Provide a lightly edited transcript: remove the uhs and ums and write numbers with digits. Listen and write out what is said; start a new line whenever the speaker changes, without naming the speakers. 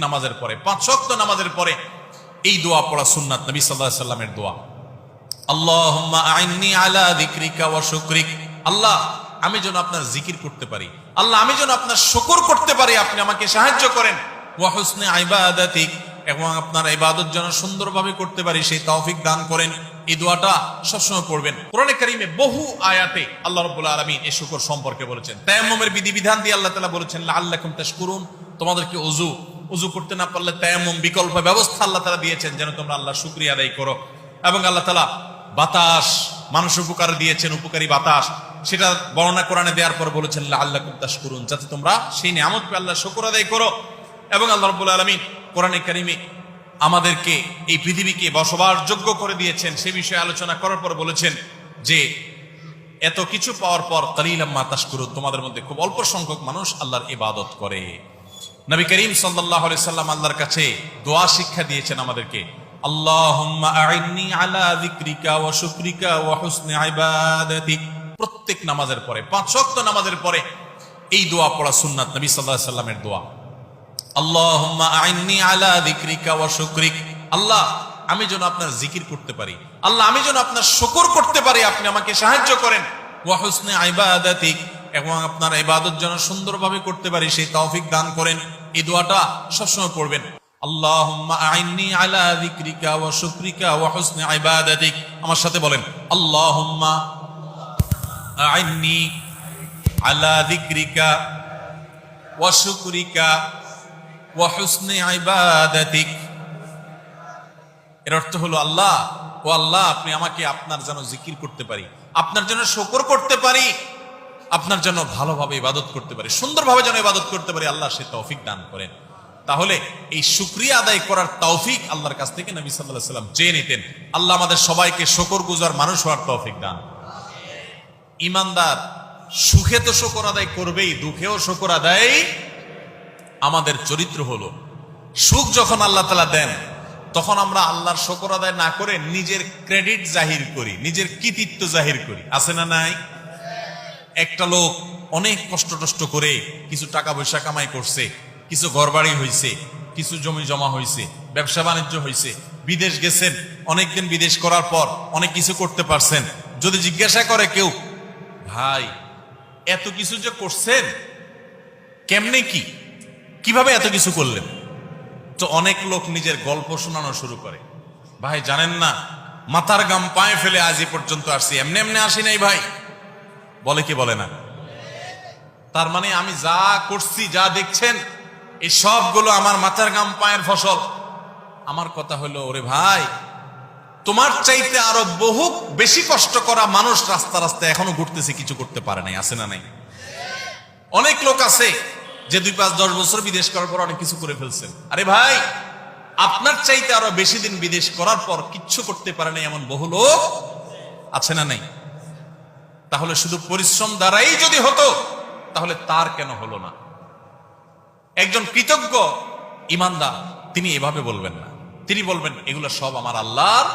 নামাজের পরে, 5 ওয়াক্ত নামাজের পরে এই দোয়া পড়া সুন্নাত, নবী সাল্লাল্লাহু আলাইহি সাল্লামের দোয়া। আল্লাহুম্মা আইন্নি আলা যিকরিকা ওয়া শুকরিক। আল্লাহ, আমি যেন আপনার জিকির করতে পারি, আল্লাহ আমি যেন আপনার শুকর করতে পারি, আপনি আমাকে সাহায্য করেন। ওয়া হুসনি ইবাদাতিক, এবং আপনার ইবাদত যেন সুন্দরভাবে করতে পারি সেই তৌফিক দান করেন। এই দোয়াটা সবসময় পড়বেন। কোরআনে কারীমে বহু আয়াতে আল্লাহ রাব্বুল আলামিন এই শুকর সম্পর্কে বলেছেন। তায়াম্মুমের বিধিবিধান দিয়ে আল্লাহ তাআলা বলেছেন লাআল্লাকুম তাশকুরুন, তোমাদেরকে ওযু করতে না পারলে তায়াম্মুম বিকল্প ব্যবস্থা আল্লাহ তাআলা দিয়েছেন যেন তোমরা আল্লাহর শুকরিয়া আদায় করো। এবং আল্লাহ তাআলা বাতাস মানুষ উপকার দিয়েছেন, উপকারী বাতাস, সেটা বর্ণনা কোরআনে দেওয়ার পর বলেছেন লাআল্লাকুম তাশকুরুন, যাতে তোমরা সেই নিয়ামত পেয়ে আল্লাহর শুকর আদায় করো। এবং আল্লাহ রাব্বুল আলামিন কোরআনে কারীমে আমাদেরকে এই পৃথিবীকে বসবাস যোগ্য করে দিয়েছেন, সে বিষয়ে আলোচনা করার পর বলেছেন যে এত কিছু পাওয়ার পর কালিলাম মা তাশকুরুন, তোমাদের মধ্যে খুব অল্প সংখ্যক মানুষ আল্লাহর ইবাদত করে। নবী করিম সাল্লাল্লাহু আলাইহি সাল্লাম আল্লাহর কাছে দোয়া শিক্ষা দিয়েছেন আমাদেরকে, আল্লাহুম্মা আইন্নি আলা যিকরিকা ওয়া শুকরিকা ওয়া হুসনি ইবাদাতিক। প্রত্যেক নামাজের পরে, 5 ওয়াক্ত নামাজের পরে এই দোয়া পড়া সুন্নাত, নবী সাল্লাল্লাহু আলাইহি সাল্লামের দোয়া। আল্লাহুম্মা আইন্নি আলা যিকরিকা ওয়া শুকরিক। আল্লাহ, আমি যেন আপনার জিকির করতে পারি, আল্লাহ আমি যেন আপনার শুকর করতে পারি, আপনি আমাকে সাহায্য করেন। ওয়া হুসনি ইবাদাতিক, এবং আপনার ইবাদত যেন সুন্দরভাবে করতে পারি সেই তৌফিক দান করেন। এই দোয়াটা সবসময় পড়বেন। আল্লাহুম্মা আইন্নি আলা যিকরিকা ওয়া শুকরিকা ওয়া হুসনি ইবাদাতিক। আমার সাথে বলেন, আল্লাহুম্মা আইন্নি আলা যিকরিকা ওয়া শুকরিকা ওয়া হুসনি ইবাদাতিক। এর অর্থ হলো আল্লাহ, ও আল্লাহ, আপনি আমাকে আপনার যেন জিকির করতে পারি, আপনার জন্য শুকর করতে পারি, আপনার জন্য ভালোভাবে ইবাদত করতে পারি, সুন্দরভাবে যেন ইবাদত করতে পারি, আল্লাহ সে তৌফিক দান করেন। তাহলে এই শুকরিয়া আদায় করার তৌফিক আল্লাহর কাছ থেকে নবী সাল্লাল্লাহু আলাইহি সাল্লাম চেয়ে নিতেন। আল্লাহ আমাদের সবাইকে শুকরগুজার মানুষ হওয়ার তৌফিক দান। ঈমানদার সুখে তো শুকর আদায় করবেই, দুঃখেও শুকর আদায় আমাদের চরিত্র হলো। সুখ যখন আল্লাহ তাআলা দেন তখন আমরা আল্লাহর শুকর আদায় না করে নিজের ক্রেডিট জাহির করি, নিজের কৃতিত্ব জাহির করি, আছে না নাই? একটা লোক অনেক কষ্ট করে কিছু টাকা পয়সা কামাই করছে, কিছু ঘরবাড়ি হয়েছে, কিছু জমি জমা হয়েছে, ব্যবসা বাণিজ্য হয়েছে, বিদেশ গেছেন, অনেকদিন বিদেশ করার পর অনেক কিছু করতে পারছেন। যদি জিজ্ঞাসা করে কেউ, ভাই এত কিছু যে করছেন কেমনে, কিভাবে এত কিছু করলেন, তো অনেক লোক নিজের গল্প শোনানো শুরু করে। ভাই জানেন না, মাথার গাম পায়ে ফেলে আজ পর্যন্ত আসছি, এমনি এমনি আসি নাই ভাই, বলে কি বলে না? তার মানে আমি যা করছি, যা দেখছেন, এই সবগুলো আমার মাথার গাম পায়ের ফসল। আমার কথা হলো, ওরে ভাই, তোমার চাইতে আরো বহু বেশি কষ্ট করা মানুষ রাস্তায় এখনো ঘুরতেছে, কিছু করতে পারে নাই, আছে না নাই? অনেক লোক আছে যে 2, 5, 10 বছর বিদেশ করার পর অনেক কিছু করে ফেলছেন। আরে ভাই, আপনার চাইতে আরো বেশি দিন বিদেশ করার পর কিচ্ছু করতে পারে নাই এমন বহু লোক আছে না নাই? তাহলে শুধু পরিশ্রম দ্বারাই যদি হতো তাহলে তার কেন হলো না? একজন কৃতজ্ঞ ঈমানদার তিনি এভাবে বলবেন না, তিনি বলবেন এগুলো সব আমার আল্লাহর